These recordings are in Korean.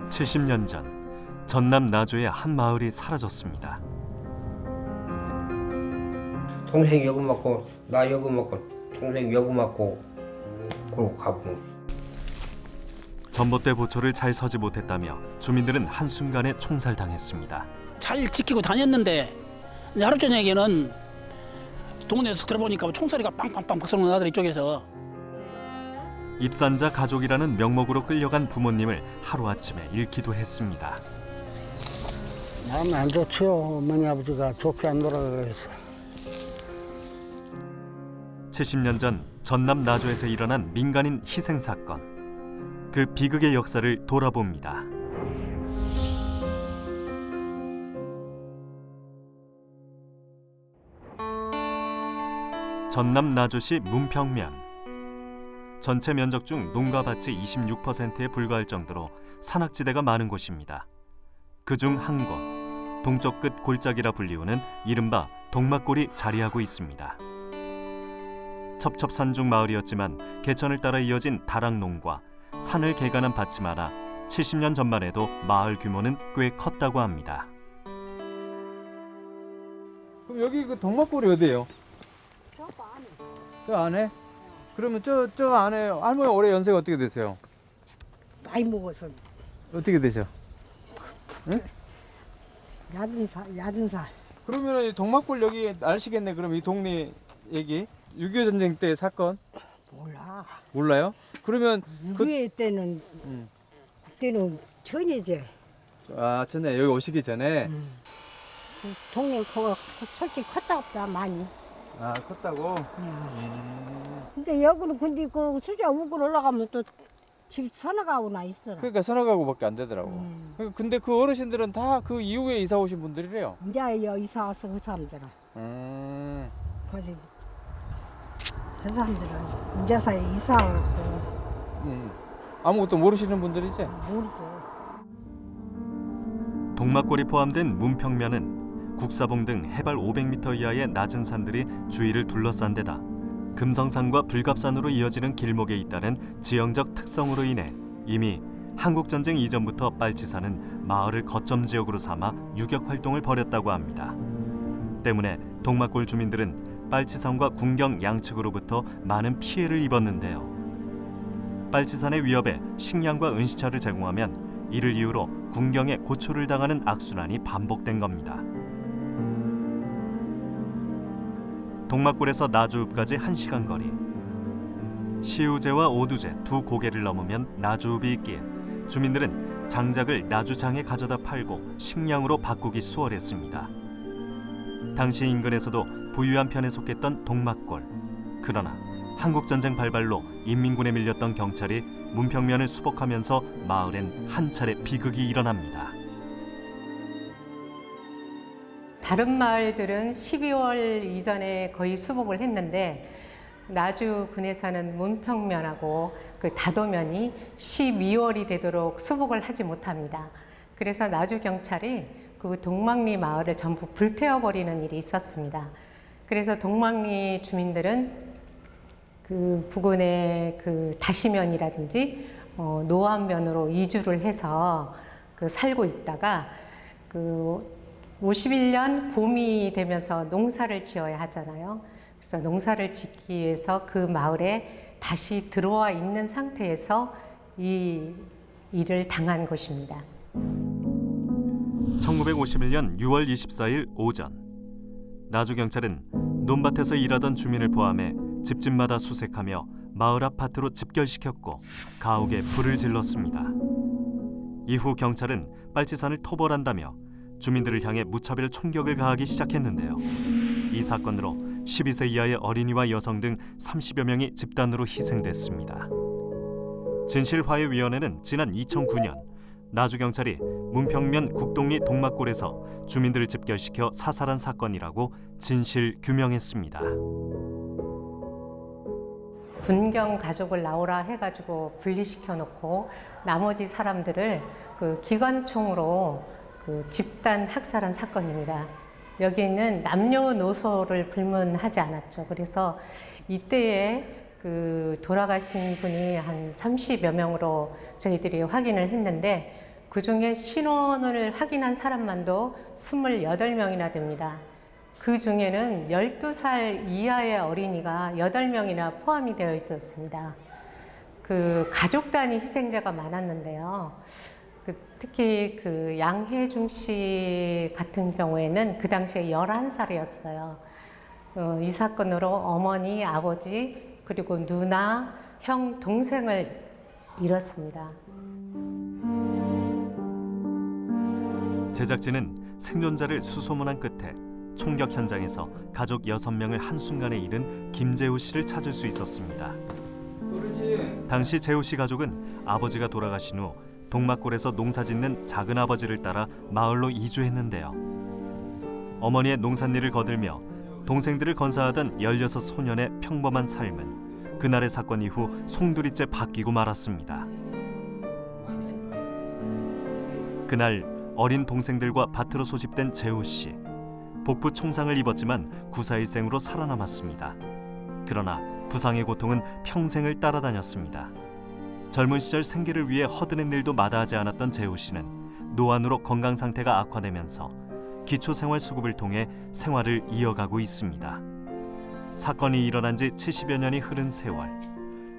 70년 전 전남 나주의 한 마을이 사라졌습니다. 동생이 여고 맞고 나 여고 맞고 동생이 여고 맞고 그러고 가고. 전봇대 보초를 잘 서지 못했다며 주민들은 한순간에 총살당했습니다. 잘 지키고 다녔는데 하루 저녁에는 동네에서 들어보니까 총소리가 빵빵빵 박수는 나더라 이쪽에서. 입산자 가족이라는 명목으로 끌려간 부모님을 하루아침에 잃기도 했습니다. 마음이 안 좋지요. 어머니 아버지가 좋게 안 돌아가서. 70년 전 전남 나주에서 일어난 민간인 희생 사건. 그 비극의 역사를 돌아봅니다. 전남 나주시 문평면. 전체 면적 중 농가밭이 26%에 불과할 정도로 산악지대가 많은 곳입니다. 그중 한 곳, 동쪽 끝 골짜기라 불리우는 이른바 동막골이 자리하고 있습니다. 첩첩산중 마을이었지만 개천을 따라 이어진 다락농과 산을 개간한 밭이 많아 70년 전만 해도 마을 규모는 꽤 컸다고 합니다. 그럼 여기 그 동막골이 어디예요? 저 안에? 그러면 저 안에 할머니 올해 연세가 어떻게 되세요? 나이 먹어서 어떻게 되셔? 응? 야든 살. 그러면 이 동막골 여기 아시겠네. 그럼 이 동네 얘기 6.25 전쟁 때 사건 몰라. 몰라요? 그러면 그의 때는 그때는 전이지. 아 전에 여기 오시기 전에 동네 그거 솔직히 컸다 없다 많이. 아 컸다고? 근데 여기는 근데 그 수자 우글 올라가면 또 집 서너가구나 있어라. 그러니까 서너 가구밖에 안 되더라고. 근데 그 어르신들은 다 그 이후에 이사 오신 분들이래요. 이제 여 이사 와서 그 사람들은 거기 그 사람들은 이제서 이사 왔고 아무것도 모르시는 분들이지? 모르죠. 동막골이 포함된 문평면은 국사봉 등 해발 500m 이하의 낮은 산들이 주위를 둘러싼 데다 금성산과 불갑산으로 이어지는 길목에 잇따른 지형적 특성으로 인해 이미 한국전쟁 이전부터 빨치산은 마을을 거점 지역으로 삼아 유격 활동을 벌였다고 합니다. 때문에 동막골 주민들은 빨치산과 군경 양측으로부터 많은 피해를 입었는데요. 빨치산의 위협에 식량과 은시차를 제공하면 이를 이유로 군경에 고초를 당하는 악순환이 반복된 겁니다. 동막골에서 나주읍까지 1시간 거리. 시우제와 오두제 두 고개를 넘으면 나주읍이 있기에 주민들은 장작을 나주장에 가져다 팔고 식량으로 바꾸기 수월했습니다. 당시 인근에서도 부유한 편에 속했던 동막골. 그러나 한국전쟁 발발로 인민군에 밀렸던 경찰이 문평면을 수복하면서 마을엔 한 차례 비극이 일어납니다. 다른 마을들은 12월 이전에 거의 수복을 했는데 나주군에 사는 문평면하고 그 다도면이 12월이 되도록 수복을 하지 못합니다. 그래서 나주경찰이 그 동막리 마을을 전부 불태워버리는 일이 있었습니다. 그래서 동막리 주민들은 그 부근의 그 다시면이라든지 노안면으로 이주를 해서 그 살고 있다가 그 51년 봄이 되면서 농사를 지어야 하잖아요. 그래서 농사를 짓기 위해서 그 마을에 다시 들어와 있는 상태에서 이 일을 당한 것입니다. 1951년 6월 24일 오전, 나주경찰은 논밭에서 일하던 주민을 포함해 집집마다 수색하며 마을 아파트로 집결시켰고 가옥에 불을 질렀습니다. 이후 경찰은 빨치산을 토벌한다며 주민들을 향해 무차별 총격을 가하기 시작했는데요. 이 사건으로 12세 이하의 어린이와 여성 등 30여 명이 집단으로 희생됐습니다. 진실화해위원회는 지난 2009년 나주경찰이 문평면 국동리 동막골에서 주민들을 집결시켜 사살한 사건이라고 진실 규명했습니다. 군경 가족을 나오라 해가지고 분리시켜 놓고 나머지 사람들을 그 기관총으로 그 집단 학살한 사건입니다. 여기는 남녀노소를 불문하지 않았죠. 그래서 이때에 그 돌아가신 분이 한 30여 명으로 저희들이 확인을 했는데 그중에 신원을 확인한 사람만도 28명이나 됩니다. 그 중에는 12살 이하의 어린이가 8명이나 포함이 되어 있었습니다. 그 가족 단위 희생자가 많았는데요. 특히 그 양혜중 씨 같은 경우에는 그 당시에 11살이었어요. 이 사건으로 어머니, 아버지, 그리고 누나, 형, 동생을 잃었습니다. 제작진은 생존자를 수소문한 끝에 총격 현장에서 가족 6명을 한순간에 잃은 김재우 씨를 찾을 수 있었습니다. 당시 재우 씨 가족은 아버지가 돌아가신 후 동막골에서 농사짓는 작은아버지를 따라 마을로 이주했는데요. 어머니의 농산일을 거들며 동생들을 건사하던 16 소년의 평범한 삶은 그날의 사건 이후 송두리째 바뀌고 말았습니다. 그날 어린 동생들과 밭으로 소집된 재우 씨. 복부 총상을 입었지만 구사일생으로 살아남았습니다. 그러나 부상의 고통은 평생을 따라다녔습니다. 젊은 시절 생계를 위해 허드렛 일도 마다하지 않았던 재우 씨는 노안으로 건강 상태가 악화되면서 기초생활수급을 통해 생활을 이어가고 있습니다. 사건이 일어난 지 70여 년이 흐른 세월.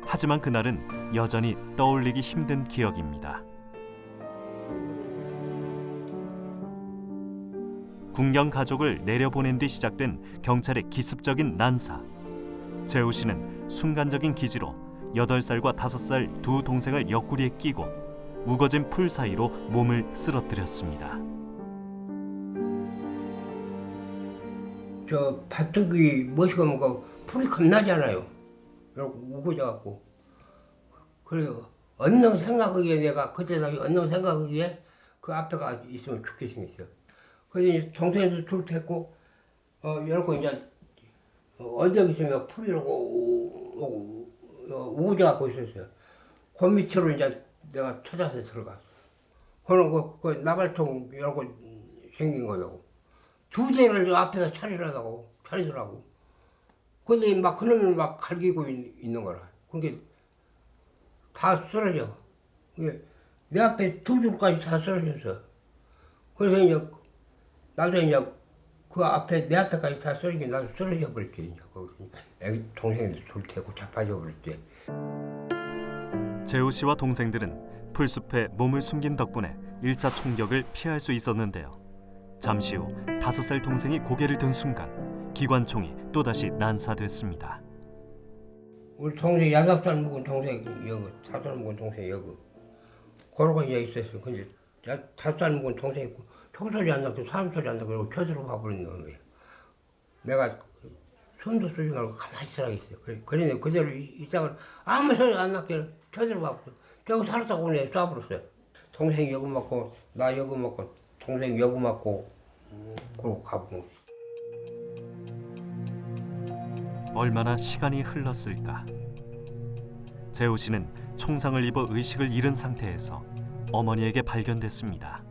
하지만 그날은 여전히 떠올리기 힘든 기억입니다. 군경 가족을 내려보낸 뒤 시작된 경찰의 기습적인 난사. 재우 씨는 순간적인 기지로 8살과 5살 두 동생을 옆구리에 끼고 우거진 풀 사이로 몸을 쓰러뜨렸습니다. 저 밭두기 멋이가면 그 풀이 겁나잖아요. 이렇게 우거져갖고. 그래요. 언능 생각하기에 내가 그때 당시 언능 생각하기에 그 앞에가 있으면 죽게 생겼어요. 그래서 이제 동생도 둘 tes고 이렇게 이제 언덕 있으면 풀이 우거져갖고 있었어요. 그 밑으로 이제 내가 찾아서 들어갔어. 그럼 그 나발통 이렇게 생긴 거라고. 2대를 앞에서 차리더라고. 근데 막 그놈을 막 갈기고 있는 거라. 그게 다 쓰러져. 내 앞에 2줄까지 다 쓰러졌어. 그래서 이제 나도 이제 그 앞에 내 앞에까지 다 쓰러지게 나도 쓰러져 버렸지. 이제 거기서 애기 동생들 둘 테고 자빠져 버렸지. 재우 씨와 동생들은 풀숲에 몸을 숨긴 덕분에 1차 총격을 피할 수 있었는데요. 잠시 후 5살 동생이 고개를 든 순간 기관총이 또다시 난사됐습니다. 우리 동생 6살 먹은 동생 여기 4살 먹은 동생 여기 그러고 이제 있었어. 근데 5살 먹은 동생 있고 총소리 안 나고 사람 소리 안 나고 그러고 쳐들어가 버리는 거예요. 내가 손도 쓰지 말고 가만히 있으라겠어요. 그러네 그대로 있다가 아무 소리 안 나게 쳐들어가 버렸어. 저기 살았다고 그냥 쏴버렸어요. 동생 여기 맞고 나 여기 맞고 동생 여기 맞고 그러고 가본 거지. 얼마나 시간이 흘렀을까. 재우 씨는 총상을 입어 의식을 잃은 상태에서 어머니에게 발견됐습니다.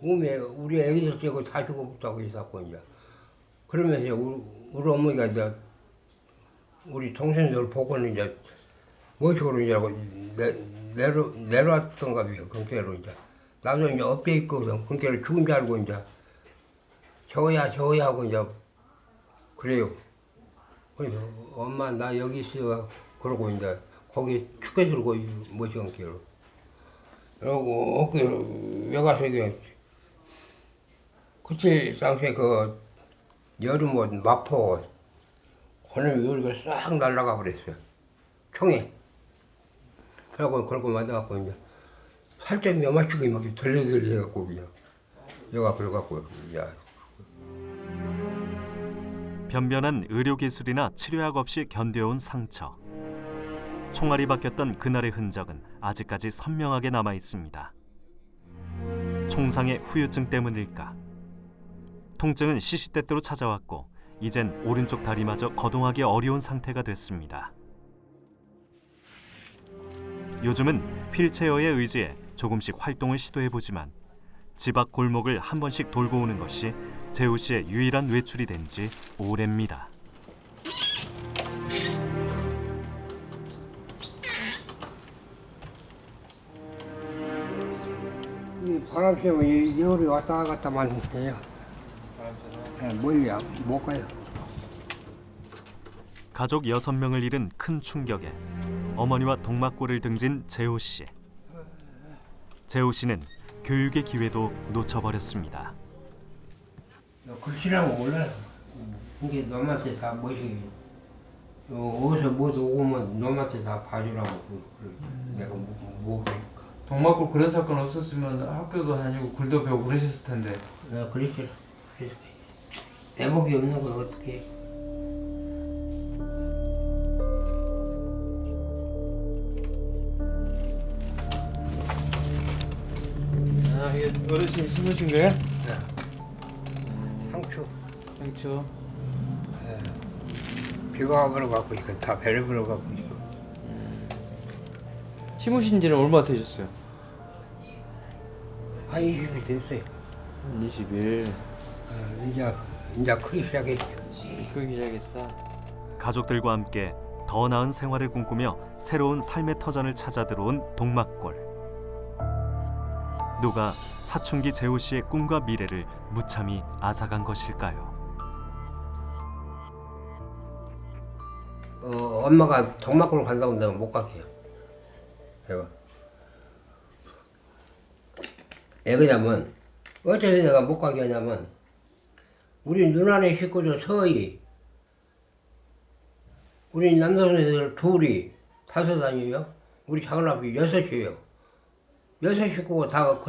몸에 우리 애기들 째고 다 죽어붙다고 있었고 이제 그러면서 우리 어머니가 이제 우리 동생들 보고는 이제 무엇으로 이제 내려왔던가 봐요. 근처로 이제 나도 이제 엎드려 있거든. 근처로 죽은 줄 알고 이제 저거야 하고 이제 그래요. 그래서 엄마 나 여기 있어 그러고 이제 거기 축게 들고 멋있는 길로 그러고 어깨로 외가서 이게 그치 당시에 그 여름옷 마포 그놈이 여기가 싹 날아가 버렸어요. 총에. 그러고 맞아갖고 이제 살짝 몇마치고 막 덜레덜레 해갖고 그냥 여가 그래갖고 야. 변변한 의료기술이나 치료약 없이 견뎌온 상처. 총알이 박혔던 그날의 흔적은 아직까지 선명하게 남아 있습니다. 총상의 후유증 때문일까? 통증은 시시때때로 찾아왔고 이젠 오른쪽 다리마저 거동하기 어려운 상태가 됐습니다. 요즘은 휠체어에 의지해 조금씩 활동을 시도해보지만 집 앞 골목을 한 번씩 돌고 오는 것이 재우 씨의 유일한 외출이 된 지 오래입니다. 바람 쐬면 이 열이 왔다 갔다만 해요. 멀리 못 가요. 가족 6명을 잃은 큰 충격에 어머니와 동막골을 등진 재호 씨. 재호 씨는 교육의 기회도 놓쳐버렸습니다. 글씨라고 몰라요. 이게 놈한테 다 뭐지? 어디서 뭐 오면 놈한테 다 봐주라고 내가 뭐 동막골 그런 사건 없었으면 학교도 다니고 글도 배우고 그러셨을 텐데. 내가 그랬지. 대복이 없는 걸 어떻게 해. 아, 이게 어르신 심으신 거예요? 상추. 상추. 비가 와버려갖고 이거 다 베려버려갖고 이거. 심으신 지는 얼마 되셨어요? 한 20이 됐어요. 20일. 이제 크기 시작했죠. 크기 시작했어. 가족들과 함께 더 나은 생활을 꿈꾸며 새로운 삶의 터전을 찾아 들어온 동막골. 누가 사춘기 재호 씨의 꿈과 미래를 무참히 앗아간 것일까요? 엄마가 동막골 간다고 내가 못 갈게요. 내가. 왜 그러냐면 어째서 내가 못 가게 하냐면 우리 누나네 식구들 서희 우리 남동생들 둘이 5 우리 작은 아버지 6이에요. 6 식구가 다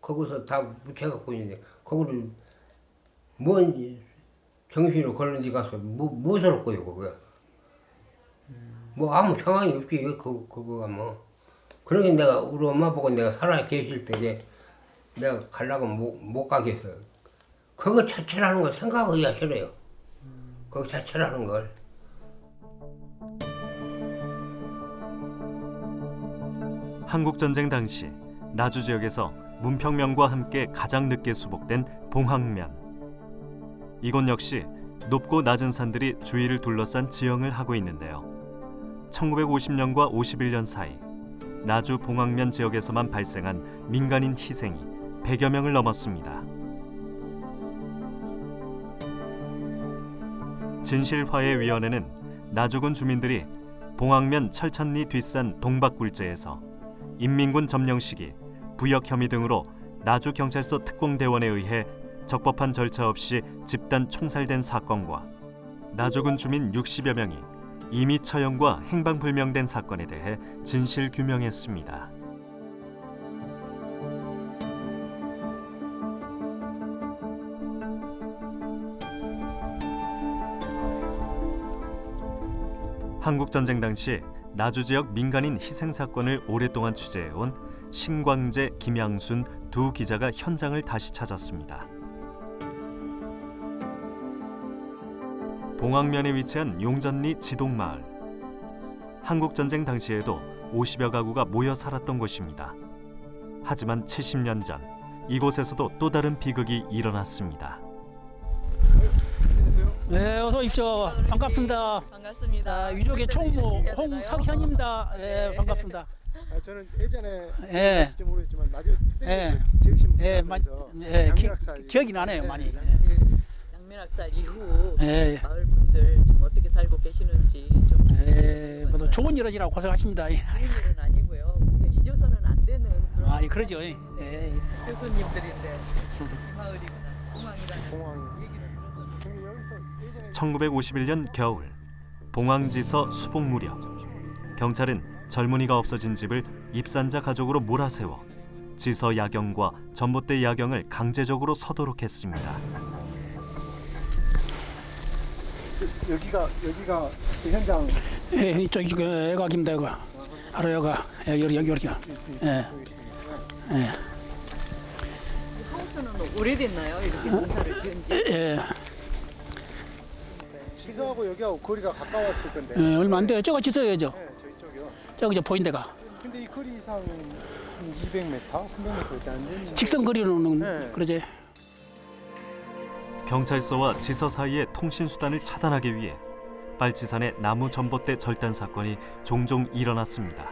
거기서 다 묻혀갖고 있는데 거기를 뭔 정신으로 걸는 데 가서 무엇을 할 거예요 그거야. 뭐 아무 상황이 없지 그거가 뭐. 그러니까 내가 우리 엄마 보고 내가 살아 계실 때 이제 내가 가려고 못 가겠어요. 그거 자체라는 거 생각하기가 싫어요. 그거 자체라는 걸. 한국전쟁 당시 나주 지역에서 문평면과 함께 가장 늦게 수복된 봉황면. 이곳 역시 높고 낮은 산들이 주위를 둘러싼 지형을 하고 있는데요. 1950년과 51년 사이 나주 봉황면 지역에서만 발생한 민간인 희생이 100여 명을 넘었습니다. 진실화해위원회는 나주군 주민들이 봉황면 철천리 뒷산 동박굴제에서 인민군 점령 시기 부역 혐의 등으로 나주경찰서 특공대원에 의해 적법한 절차 없이 집단 총살된 사건과 나주군 주민 60여 명이 임의 처형과 행방불명된 사건에 대해 진실 규명했습니다. 한국전쟁 당시 나주 지역 민간인 희생 사건을 오랫동안 취재해온 신광재, 김양순 두 기자가 현장을 다시 찾았습니다. 봉황면에 위치한 용전리 지동마을. 한국전쟁 당시에도 50여 가구가 모여 살았던 곳입니다. 하지만 70년 전 이곳에서도 또 다른 비극이 일어났습니다. 네, 어서 오십시오. 반갑습니다. 반갑습니다. 유족의 총무 홍석현입니다. 네, 반갑습니다. 저는 예전에 예. 아실지 모르겠지만 나중에 예. 지역신문 예, 기억이 나네요, 많이. 양면학살 이후 예. 마을 분들 지금 어떻게 살고 계시는지 좀 모두 좋은 일 하시라고 고생하십니다. 좋은 일은 아니고요. 우리가 잊어서는 안 되는 그런 아, 그러죠. 예. 교수님들인데 이 마을이구나. 봉황이라는 얘기를 들어서 1951년 겨울 봉황지서 수복 무렵 경찰은 젊은이가 없어진 집을 입산자 가족으로 몰아세워 지서 야경과 전봇대 야경을 강제적으로 서도록 했습니다. 여기가 그 현장. 예, 이쪽이 그 애각입니다. 이거. 바로 여가. 예, 여기. 예. 하우스는 오래됐나요? 이렇게 농사를 지은 지? 예. 지서하고 여기하고 거리가 가까웠을 건데. 예, 얼마 안 돼요. 저거 지서야죠. 네, 저쪽이요. 저기 저 보인 데가. 근데 이 거리상 한 200m, 300m 안 되는. 직선 거리로는 네. 그러지. 경찰서와 지서 사이의 통신 수단을 차단하기 위해 빨치산의 나무 전봇대 절단 사건이 종종 일어났습니다.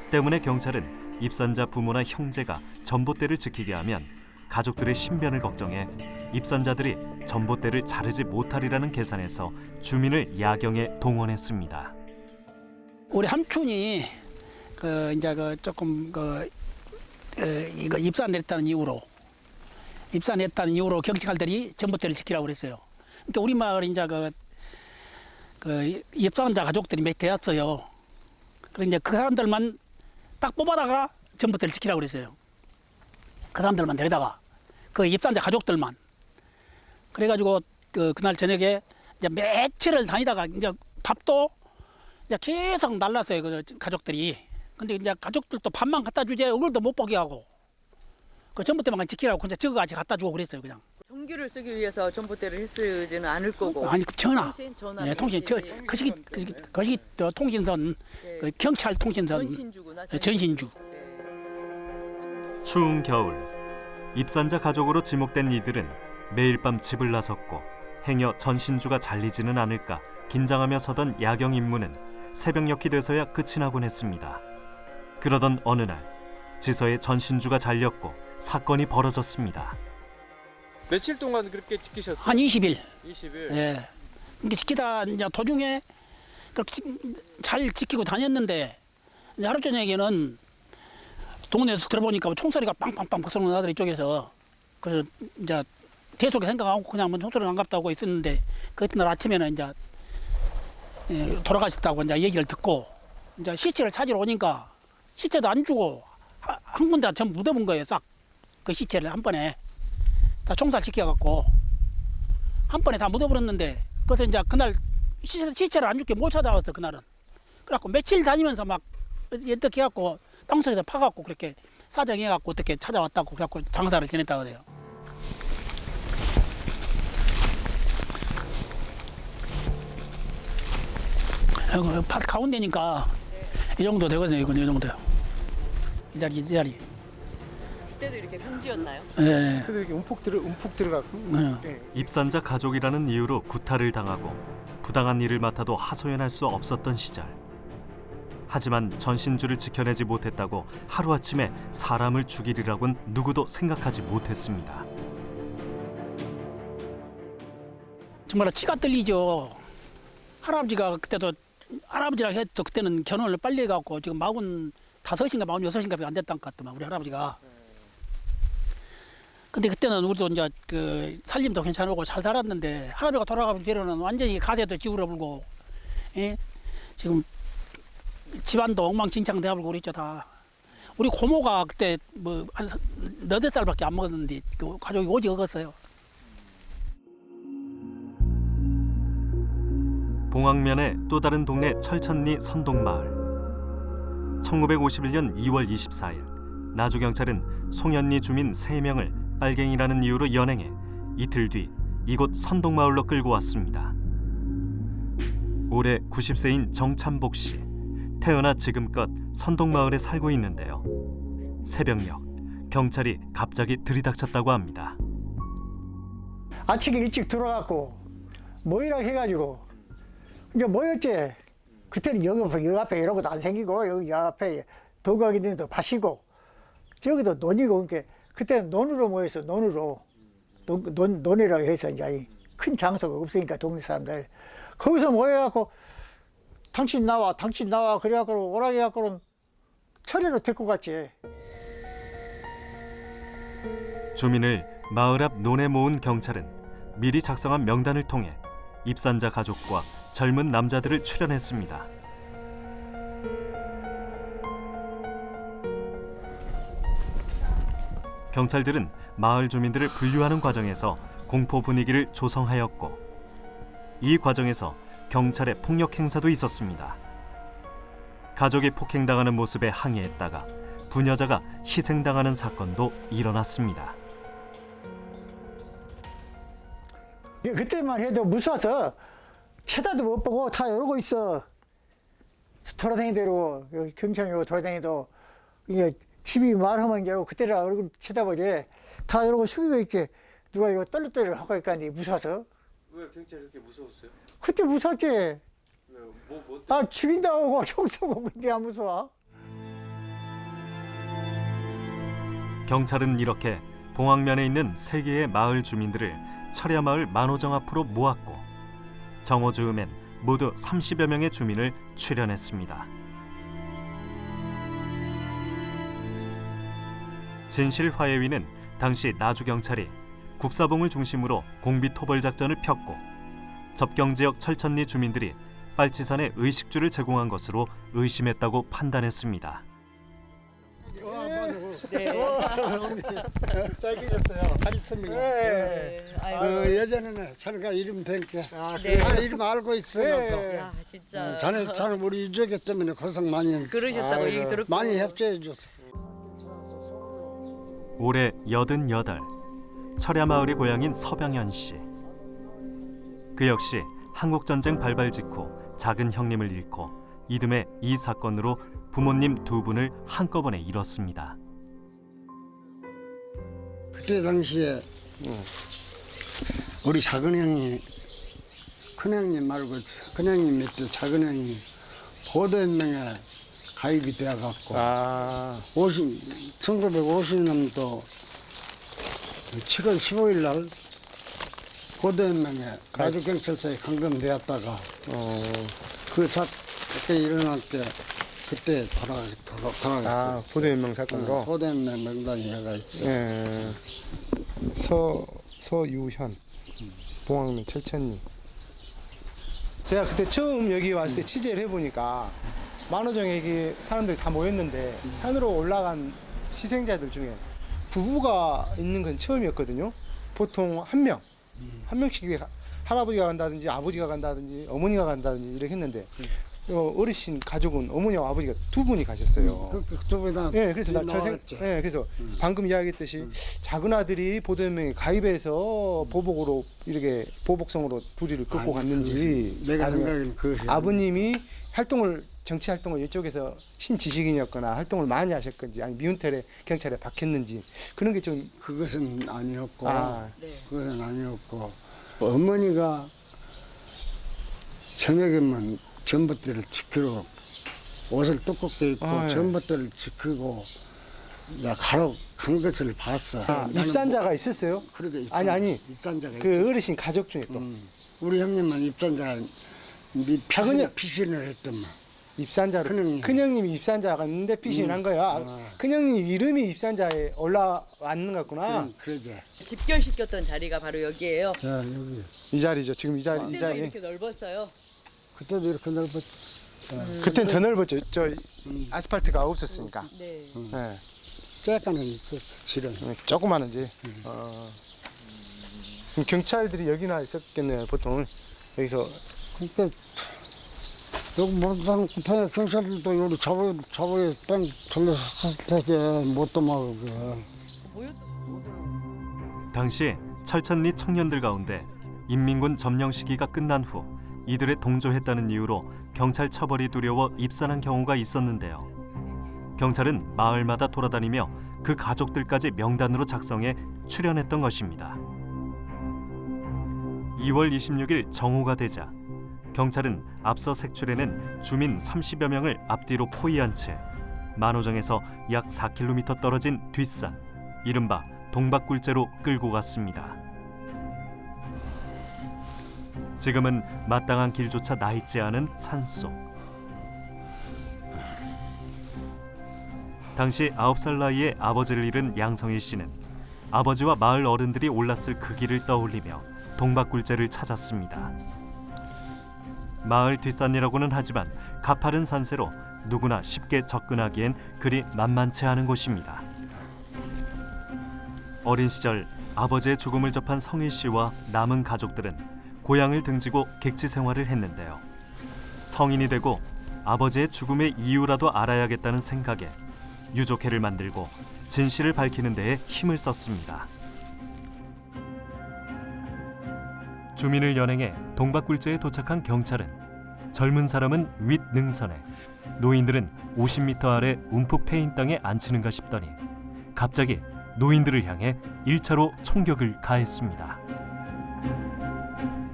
때문에 경찰은 입산자 부모나 형제가 전봇대를 지키게 하면 가족들의 신변을 걱정해 입산자들이 전봇대를 자르지 못하리라는 계산에서 주민을 야경에 동원했습니다. 우리 삼촌이 이제 조금 이거 입산했다는 이유로 경찰들이 전봇대를 지키라고 그랬어요. 그러니까 우리 마을 이제 입산자 가족들이 몇 되었어요. 그래서 이제 그 사람들만 딱 뽑아다가 전봇대를 지키라고 그랬어요. 그 사람들만 데려다가 그 입산자 가족들만. 그래가지고 그날 저녁에 이제 며칠을 다니다가 이제 밥도 이제 계속 날랐어요. 그 가족들이. 근데 이제 가족들도 밥만 갖다 주지 얼굴도 못 보게 하고 그 전봇대만 지키라고 이제 저거까지 갖다 주고 그랬어요. 그냥. 전기를 쓰기 위해서 전봇대를 했으지는 않을 거고. 아니 전화. 전화. 네, 통신. 그 시기 통신선, 그 경찰 통신선. 전신주구나. 전신주. 추운 겨울, 입산자 가족으로 지목된 이들은 매일 밤 집을 나섰고 행여 전신주가 잘리지는 않을까 긴장하며 서던 야경 임무는 새벽녘이 돼서야 끝이 나곤 했습니다. 그러던 어느 날 지서에 전신주가 잘렸고 사건이 벌어졌습니다. 며칠 동안 그렇게 지키셨어요? 한 20일. 20일. 예. 이렇게 지키다 이제 도중에 그렇게 잘 지키고 다녔는데 이제 하루 저녁에는 동네에서 들어보니까 총소리가 빵빵빵 소리 나더라 이쪽에서. 그래서 이제 대속에 생각하고 그냥 뭐 총소리가 안 갑다고 있었는데 그날 아침에는 이제 돌아가셨다고 이제 얘기를 듣고 이제 시체를 찾으러 오니까 시체도 안 주고 한 군데 전부 묻어본 거예요. 싹 그 시체를 한 번에 다 총살시켜갖고 한 번에 다 묻어버렸는데 그래서 이제 그날 시체를 안 죽게 못 찾아왔어 그날은. 그래갖고 며칠 다니면서 막 어떻게 해갖고 땅속에서 파갖고 그렇게 사정해갖고 어떻게 찾아왔다고 그래갖고 장사를 지냈다고 해요. 밭 가운데니까 이 정도 되거든요. 이건 이 정도요. 이 자리. 그때도 이렇게 평지였나요? 예. 그래도 이렇게 움푹 들어가고. 입산자 가족이라는 이유로 구타를 당하고 부당한 일을 맡아도 하소연할 수 없었던 시절. 하지만 전신주를 지켜내지 못했다고 하루아침에 사람을 죽이리라고는 누구도 생각하지 못했습니다. 정말 치가 떨리죠. 할아버지가 그때도 할아버지랑 해도 그때는 결혼을 빨리 해갖고 지금 45인가 46인가 안 됐던 것 같더만 우리 할아버지가. 근데 그때는 우리도 이제 그 살림도 괜찮고 잘 살았는데 할아버지가 돌아가면 뒤로는 완전히 가세도 기울어불고, 예? 지금 집안도 엉망진창 되어버리고 그랬죠 다. 우리 고모가 그때 뭐 한 8살밖에 안 먹었는데 그 가족이 오직 먹었어요. 봉황면의 또 다른 동네 철천리 선동마을. 1951년 2월 24일 나주경찰은 송현리 주민 3명을 빨갱이라는 이유로 연행해 이틀 뒤 이곳 선동마을로 끌고 왔습니다. 올해 90세인 정찬복 씨. 태어나 지금껏 선동마을에 살고 있는데요. 새벽녘 경찰이 갑자기 들이닥쳤다고 합니다. 아침에 일찍 들어가고 모이라고 해가지고 이제 모였지. 그때는 여기 앞에 이런 것도 안 생기고 여기 앞에 도각이 있는데 밭이고 저기도 논이고 그러니까 그때는 논으로 모였어. 논이라고 해서 이제 큰 장소가 없으니까 동네 사람들 거기서 모여갖고 당신 나와 그래갖고 오라게 해갖고는 철회로 데리고 갔지. 주민을 마을 앞 논에 모은 경찰은 미리 작성한 명단을 통해 입산자 가족과 젊은 남자들을 추련했습니다. 경찰들은 마을 주민들을 분류하는 과정에서 공포 분위기를 조성하였고 이 과정에서 경찰의 폭력 행사도 있었습니다. 가족이 폭행당하는 모습에 항의했다가 부녀자가 희생당하는 사건도 일어났습니다. 그때만 해도 무서워서 쳐다도 못 보고 다 이러고 있어. 돌아다니대로 여기 경찰이 돌아다니도 이게 집이 말하면 이제 그때는 얼굴 쳐다보지 다 이러고 숙이고 있지. 누가 이거 떨리떨리 하고 있다니 무서워서. 왜 경찰이 그렇게 무서웠어요? 그때 무서웠지. 왜요? 뭐 아 죽인다고 총 쏘고 근데 안 무서워. 경찰은 이렇게 봉황면에 있는 3개의 마을 주민들을 철야마을 만호정 앞으로 모았고 정오즈음엔 모두 30여 명의 주민을 출연했습니다. 진실화해위는 당시 나주경찰이 국사봉을 중심으로 공비토벌 작전을 폈고 접경지역 철천리 주민들이 빨치산에 의식주를 제공한 것으로 의심했다고 판단했습니다. 잘 계셨어요. 잘 있습니다. 예전에는 자네가 이름 되니까 이름 알고 있어요. 야, 진짜. 자네 우리 유족이 때문에 고생 많이 했지. 그러셨다고 얘기 들었고. 많이 협조해 줬어. 올해 88, 철야마을의 고향인 서병현 씨. 그 역시 한국전쟁 발발 직후 작은 형님을 잃고 이듬해 이 사건으로 부모님 2분을 한꺼번에 잃었습니다. 그때 당시에 우리 작은 형님, 큰 형님 말고 큰 형님 밑에 작은 형님 보도연맹에 가입이 되어갖고 1950년도 7월 15일 날 보도연맹에 나주경찰서에 감금되었다가 그때 일어날 때 그때 돌아갔어요. 보도연맹 사건으로. 보도연맹 명단이 해가 있어요. 예. 서유현, 봉황면 철천리. 제가 그때 처음 여기 왔을 때 취재를 해보니까 만호정에 여기 사람들이 다 모였는데 산으로 올라간 희생자들 중에 부부가 있는 건 처음이었거든요. 보통 한 명씩 할아버지가 간다든지 아버지가 간다든지 어머니가 간다든지 이렇게 했는데 어르신 가족은 어머니와 아버지가 2분이 가셨어요. 예, 그래서 그래서 방금 이야기했듯이 작은 아들이 보도연맹에 가입해서 보복으로 이렇게 보복성으로 불의를 끄고 갔는지, 내가 생각에는 아버님이 정치 활동을 이쪽에서 신지식인이었거나 활동을 많이 하셨건지, 아니 미운털에 경찰에 박혔는지 그런 게 좀 그것은 아니었고, 그것은 아니었고 어머니가 저녁에만 전봇대를 지키러 옷을 두껍게 입고 전봇대를 지키고 가러 간 것을 봤어. 입산자가 있었어요? 그러게 아니 입산자가 그 있지. 어르신 가족 중에 또 우리 형님은 입산자가 피신을 했더만. 입산자로 큰형님이 입산자였는데 피신을 한 거야. 큰형님 이름이 입산자에 올라왔는 것 같구나. 그러게. 집결시켰던 자리가 바로 여기예요. 자, 여기. 이 자리죠. 지금 이 자리. 그때도 이렇게 넓었어요. 그때도 이렇게 넓었. 그땐 더 넓었죠. 저 아스팔트가 없었으니까. 네. 네. 쬐깐은 있었어. 지름. 조그마한지. 그럼 경찰들이 여기나 있었겠네요. 보통 여기서. 그때 여기 모르는 급하게 경찰들도 여기 잡아야 뺑 돌렸을 테게 못 도망가게. 당시 철천리 청년들 가운데 인민군 점령 시기가 끝난 후 이들에 동조했다는 이유로 경찰 처벌이 두려워 입산한 경우가 있었는데요. 경찰은 마을마다 돌아다니며 그 가족들까지 명단으로 작성해 출연했던 것입니다. 2월 26일 정오가 되자 경찰은 앞서 색출해낸 주민 30여 명을 앞뒤로 포위한 채 만호정에서 약 4km 떨어진 뒷산, 이른바 동박굴제로 끌고 갔습니다. 지금은 마땅한 길조차 나있지 않은 산속. 당시 9살 나이에 아버지를 잃은 양성일 씨는 아버지와 마을 어른들이 올랐을 그 길을 떠올리며 동박굴제를 찾았습니다. 마을 뒷산이라고는 하지만 가파른 산세로 누구나 쉽게 접근하기엔 그리 만만치 않은 곳입니다. 어린 시절 아버지의 죽음을 접한 성일 씨와 남은 가족들은 고향을 등지고 객지 생활을 했는데요. 성인이 되고 아버지의 죽음의 이유라도 알아야겠다는 생각에 유족회를 만들고 진실을 밝히는 데에 힘을 썼습니다. 주민을 연행해 동박굴제에 도착한 경찰은 젊은 사람은 윗 능선에, 노인들은 50m 아래 움푹 패인 땅에 앉히는가 싶더니 갑자기 노인들을 향해 1차로 총격을 가했습니다.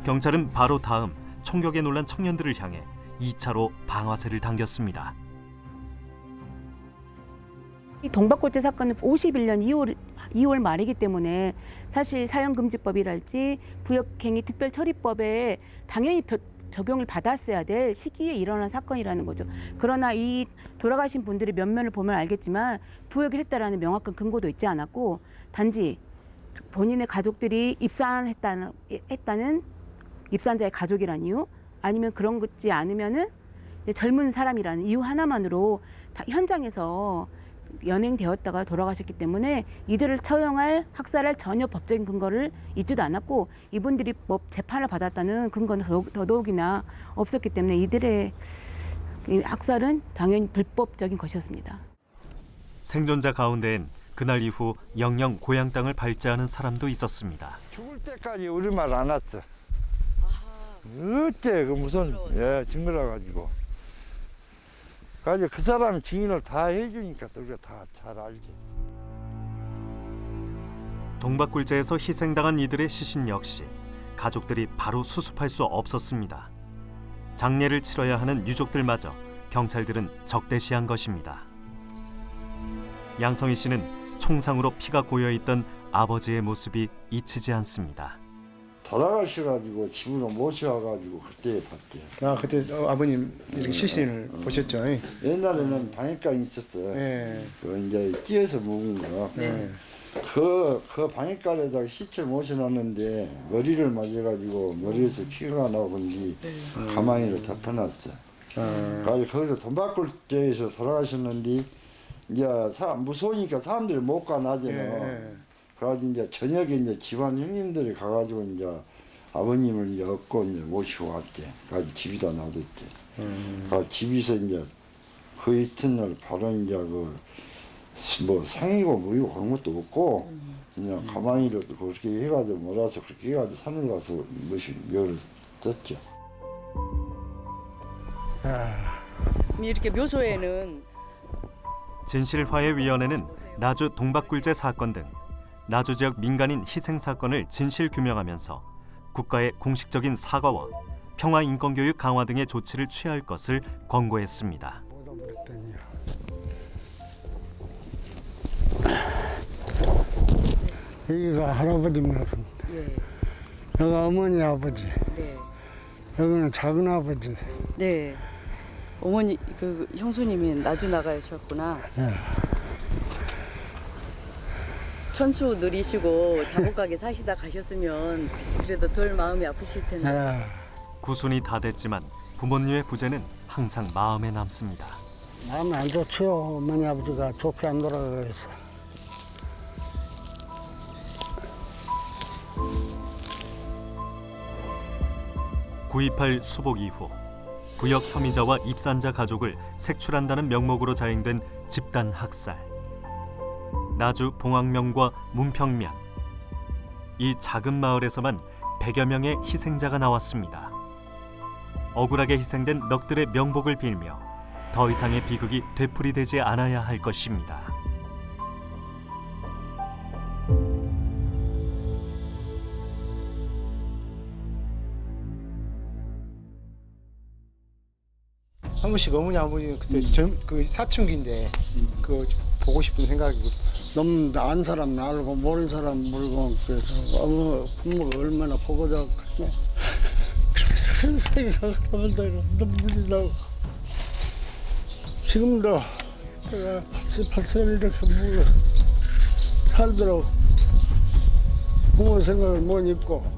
경찰은 바로 다음 총격에 놀란 청년들을 향해 2차로 방아쇠를 당겼습니다. 이 동박골재 사건은 51년 2월 말이기 때문에 사실 사형금지법이랄지 부역행위 특별처리법에 당연히 적용을 받았어야 될 시기에 일어난 사건이라는 거죠. 그러나 이 돌아가신 분들의 면면을 보면 알겠지만 부역을 했다라는 명확한 근거도 있지 않았고 단지 본인의 가족들이 입산했다는 입산자의 가족이라는 이유 아니면 그런 거지 않으면은 젊은 사람이라는 이유 하나만으로 다 현장에서 연행되었다가 돌아가셨기 때문에 이들을 처형할 학살할 전혀 법적인 근거를 있지도 않았고 이분들이 재판을 받았다는 근거는 더더욱이나 없었기 때문에 이들의 학살은 당연히 불법적인 것이었습니다. 생존자 가운데엔 그날 이후 영영 고향 땅을 밟지 않은 사람도 있었습니다. 죽을 때까지 우리 말 안 왔어. 어째 그 무슨 증거라 가지고. 가지고 그 사람 증인을 다 해주니까 우리가 다 잘 알지. 동박굴재에서 희생당한 이들의 시신 역시 가족들이 바로 수습할 수 없었습니다. 장례를 치러야 하는 유족들마저 경찰들은 적대시한 것입니다. 양성희 씨는 총상으로 피가 고여있던 아버지의 모습이 잊히지 않습니다. 돌아가셔가지고 집으로 모셔와가지고 그때 봤지. 아 그때 아버님 이렇게 시신을 보셨죠? 옛날에는 방앗간이 있었어. 그 이제 끼어서 묵은 거. 그 방앗간에다가 시체를 모셔놨는데 머리를 맞아가지고 머리에서 피가 나오는지 가만히를 덮어놨어. 그래서 거기서 동박굴재에서 돌아가셨는데 이제 무서우니까 사람들이 못 가 낮에는. 그래가지고 이제 저녁에 이제 집안 형님들이 가가지고 이제 아버님을 이제 얻고 이제 모시고 왔지. 그래가지고 집에다 놔뒀지. 그래서 집에서 이제 그 이튿날 바로 이제 뭐 상이고 뭐이고 그런 것도 없고 그냥 가만히라도 그렇게 해가지고 몰아서 그렇게 해가지고 산을 가서 묘를 떴죠. 이렇게 묘소에는 진실화해위원회는 나주 동박굴재 사건 등 나주 지역 민간인 희생 사건을 진실 규명하면서 국가의 공식적인 사과와 평화 인권교육 강화 등의 조치를 취할 것을 권고했습니다. 여기가 할아버지 묘소입니다. 여기가 어머니 아버지. 여기는 작은 아버지. 네. 어머니 그 형수님이 나주 나가셨구나. 천수 누리시고 다복하게 사시다 가셨으면 그래도 덜 마음이 아프실 텐데. 구순이 다 됐지만 부모님의 부재는 항상 마음에 남습니다. 마음이 안 좋지요. 어머니 아버지가 좋게 안 돌아가서. 9.28 수복 이후 부역 혐의자와 입산자 가족을 색출한다는 명목으로 자행된 집단 학살. 나주 봉황면과 문평면. 이 작은 마을에서만 100여 명의 희생자가 나왔습니다. 억울하게 희생된 넋들의 명복을 빌며 더 이상의 비극이 되풀이되지 않아야 할 것입니다. 한 번씩 어머니 아버지 그때 그 사춘기인데 그 보고 싶은 생각이 너무 안 사람 알고 모르는 사람 모르고 그래서 어머 부모가 얼마나 보고 자고 그래서 생각을 하면 눈물이 나고 지금도 내가 88세를 이렇게 살더라고 부모 생각을 못 잊고